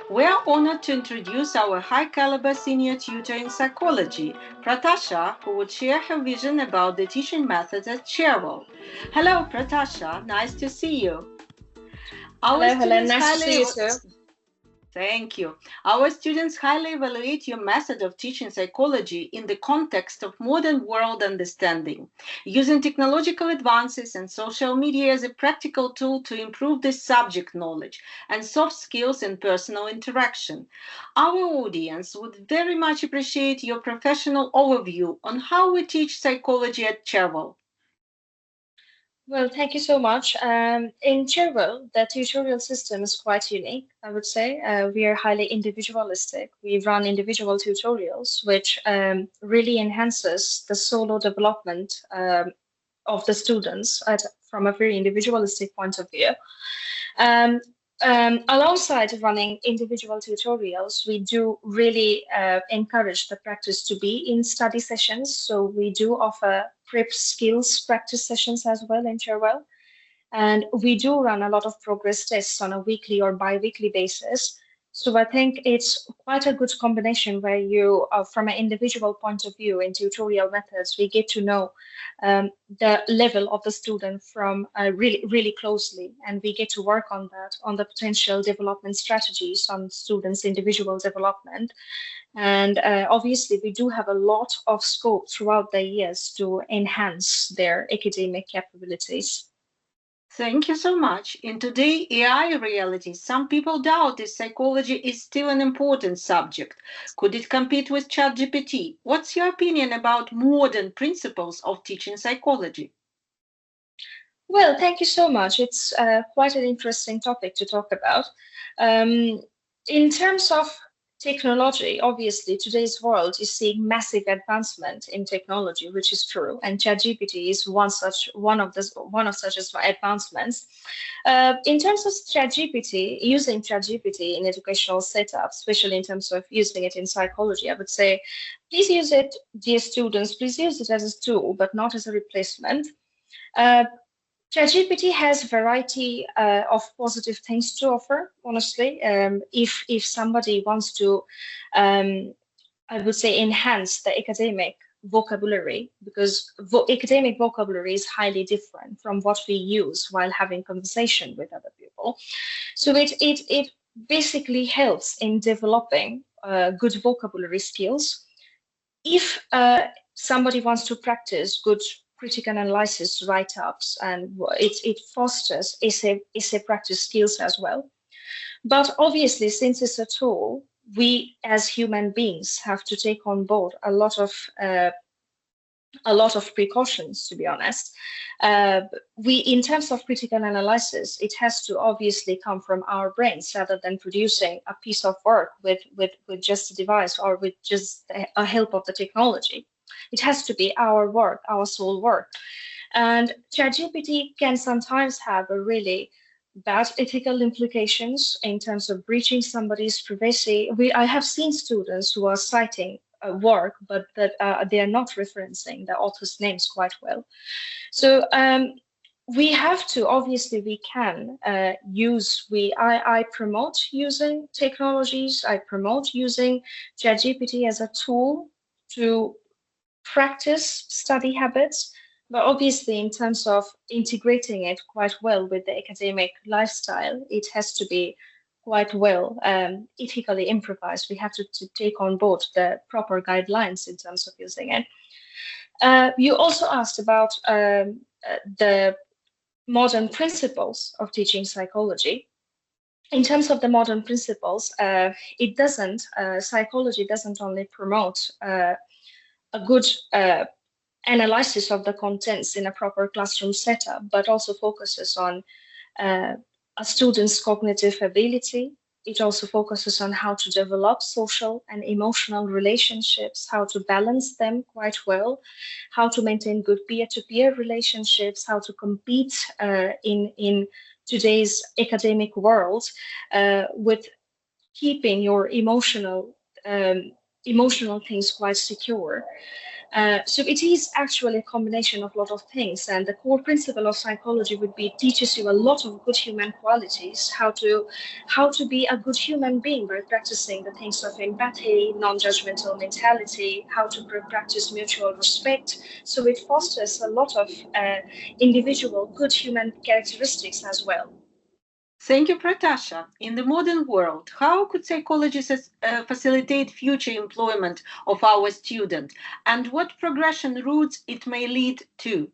We are honored to introduce our high-caliber senior tutor in psychology, Protyasha, who would share her vision about the teaching methods at Cherwell. Hello, Protyasha. Nice to see you. Our Hello, Helen. students Nice to see highly you too. Thank you. Our students highly evaluate your method of teaching psychology in the context of modern world understanding, using technological advances and social media as a practical tool to improve the subject knowledge and soft skills in personal interaction. Our audience would very much appreciate your professional overview on how we teach psychology at Cherwell. Well, thank you so much. In Cherwell, the tutorial system is quite unique, I would say. We are highly individualistic. We run individual tutorials, which really enhances the solo development of the students from a very individualistic point of view. Um, Alongside running individual tutorials, we do really encourage the practice to be in study sessions. So we do offer prep skills practice sessions as well in Cherwell. And we do run a lot of progress tests on a weekly or bi-weekly basis. So I think it's quite a good combination where you, from an individual point of view in tutorial methods, we get to know the level of the student from really, really closely, and we get to work on that, on the potential development strategies on students' individual development. And obviously, we do have a lot of scope throughout the years to enhance their academic capabilities. Thank you so much. In today's AI reality, some people doubt if psychology is still an important subject. Could it compete with ChatGPT? What's your opinion about modern principles of teaching psychology? Well, thank you so much. It's quite an interesting topic to talk about. Um, in terms of technology, obviously, today's world is seeing massive advancement in technology, which is true, and ChatGPT is one of such as advancements. In terms of ChatGPT, using ChatGPT in educational setups, especially in terms of using it in psychology, I would say, please use it, dear students. Please use it as a tool, but not as a replacement. Uh, ChatGPT has variety of positive things to offer. Honestly, if somebody wants to, I would say, enhance the academic vocabulary, because academic vocabulary is highly different from what we use while having conversation with other people. So it basically helps in developing good vocabulary skills if somebody wants to practice good critical analysis write-ups, and it fosters essay practice skills as well. But obviously, since it's a tool, we as human beings have to take on board a lot of precautions, to be honest. We, in terms of critical analysis, it has to obviously come from our brains rather than producing a piece of work with just a device or with just a help of the technology. It has to be our work, our soul work. And ChatGPT can sometimes have a really bad ethical implications in terms of breaching somebody's privacy. I have seen students who are citing work, but that they are not referencing the author's names quite well. So we have to, obviously we can I promote using technologies. I promote using ChatGPT as a tool to practice study habits, but obviously, in terms of integrating it quite well with the academic lifestyle, it has to be quite well ethically improvised. We have to take on board the proper guidelines in terms of using it. You also asked about the modern principles of teaching psychology. In terms of the modern principles, psychology doesn't only promote a good analysis of the contents in a proper classroom setup, but also focuses on uh, a student's cognitive ability. It also focuses on how to develop social and emotional relationships, how to balance them quite well, how to maintain good peer-to-peer relationships, how to compete in today's academic world with keeping your emotional things quite secure. So it is actually a combination of a lot of things, and the core principle of psychology would be teaches you a lot of good human qualities, how to be a good human being by practicing the things of empathy, non-judgmental mentality, how to practice mutual respect. So it fosters a lot of individual good human characteristics as well. Thank you, Protyasha. In the modern world, how could psychologists facilitate future employment of our students, and what progression routes it may lead to?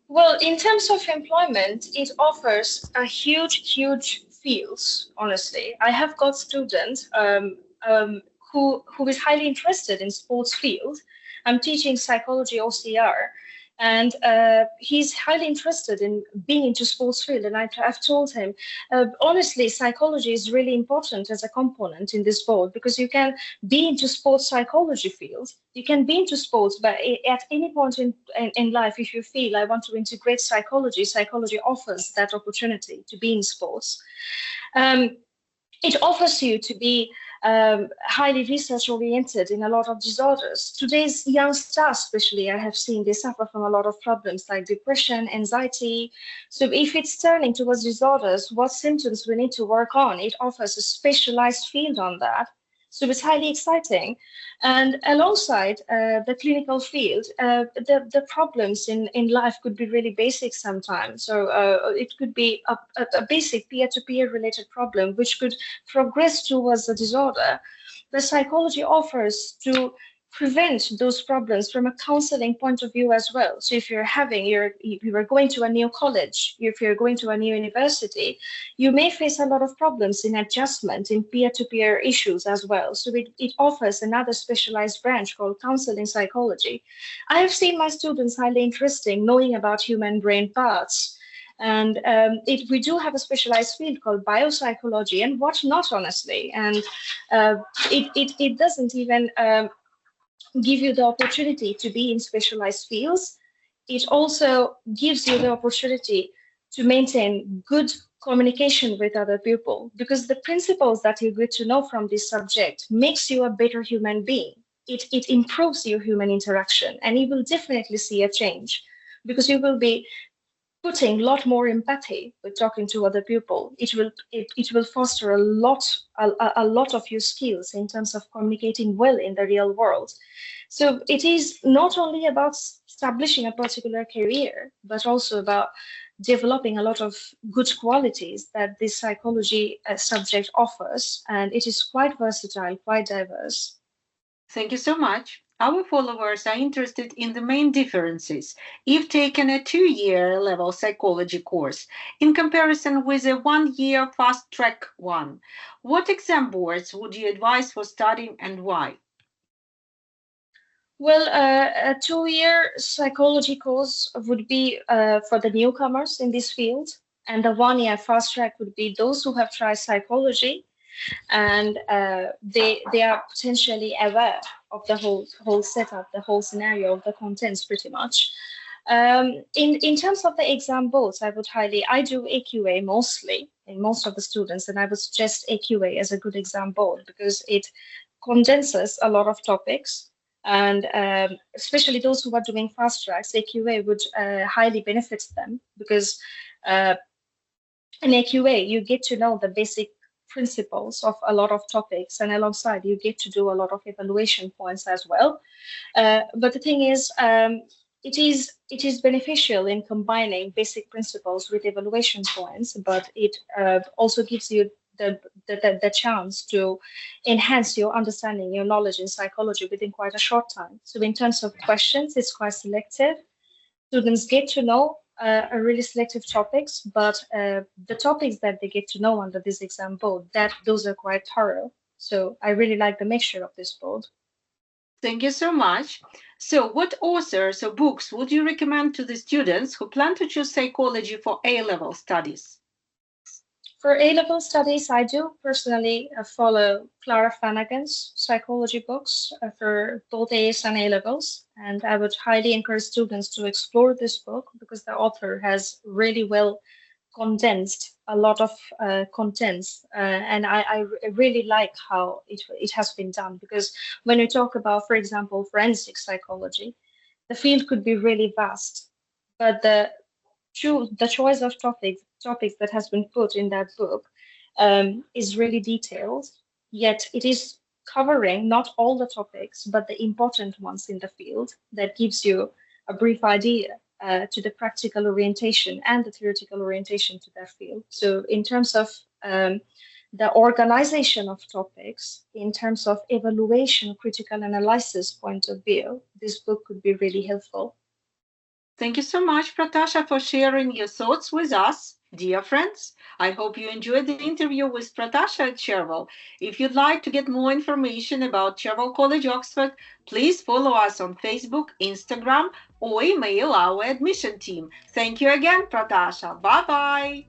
Well, in terms of employment, it offers a huge fields. Honestly, I have got students who is highly interested in sports field. I'm teaching psychology OCR, and he's highly interested in being into sports field. And I've told him, honestly, psychology is really important as a component in this board because you can be into sports psychology field. You can be into sports, but at any point in life, if you feel I want to integrate psychology, psychology offers that opportunity to be in sports. Um, it offers you to be highly research oriented in a lot of disorders. Today's young stars, especially, I have seen they suffer from a lot of problems like depression, anxiety. So if it's turning towards disorders, what symptoms we need to work on, it offers a specialized field on that. So it's highly exciting. And alongside the clinical field, the problems in life could be really basic sometimes. So it could be a basic peer-to-peer related problem, which could progress towards a disorder. The psychology offers to prevent those problems from a counseling point of view as well. So if you are going to a new college, if you're going to a new university, you may face a lot of problems in adjustment in peer-to-peer issues as well. So it offers another specialized branch called counseling psychology. I have seen my students highly interested in knowing about human brain parts. And we do have a specialized field called biopsychology and what not, honestly. And it doesn't even give you the opportunity to be in specialized fields. It also gives you the opportunity to maintain good communication with other people because the principles that you get to know from this subject makes you a better human being. It improves your human interaction and you will definitely see a change because you will be putting a lot more empathy with talking to other people. It will foster a lot of your skills in terms of communicating well in the real world. So it is not only about establishing a particular career, but also about developing a lot of good qualities that this psychology subject offers, and it is quite versatile, quite diverse. Thank you so much. Our followers are interested in the main differences if taken a 2-year level psychology course in comparison with a 1-year fast track one. What exam boards would you advise for studying and why? Well, a 2-year psychology course would be for the newcomers in this field, and the 1-year fast track would be those who have tried psychology and they are potentially aware of the whole setup, the whole scenario of the contents, pretty much. In terms of the exam boards, I do AQA mostly in most of the students, and I would suggest AQA as a good exam board because it condenses a lot of topics. And especially those who are doing fast tracks, AQA would highly benefit them because uh, in AQA, you get to know the basic principles of a lot of topics, and alongside, you get to do a lot of evaluation points as well. But the thing is, it is beneficial in combining basic principles with evaluation points, but it also gives you the chance to enhance your understanding, your knowledge in psychology within quite a short time. So in terms of questions, it's quite selective. Students get to know a really selective topics, but the topics that they get to know under this exam board, that those are quite thorough. So I really like the mixture of this board. Thank you so much. So, what authors or books would you recommend to the students who plan to choose psychology for A level studies? For A-level studies, I do personally follow Clara Flanagan's psychology books for both A's and A-levels, and I would highly encourage students to explore this book because the author has really well condensed a lot of contents, and really like how it has been done, because when you talk about, for example, forensic psychology, the field could be really vast, but the choice of topics that has been put in that book is really detailed, yet it is covering not all the topics, but the important ones in the field, that gives you a brief idea to the practical orientation and the theoretical orientation to that field. So, in terms of the organization of topics, in terms of evaluation, critical analysis point of view, this book could be really helpful. Thank you so much, Protyasha, for sharing your thoughts with us. Dear friends, I hope you enjoyed the interview with Protyasha at Cherwell. If you'd like to get more information about Cherwell College Oxford, please follow us on Facebook, Instagram, or email our admission team. Thank you again, Protyasha. Bye-bye.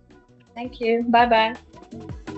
Thank you. Bye bye.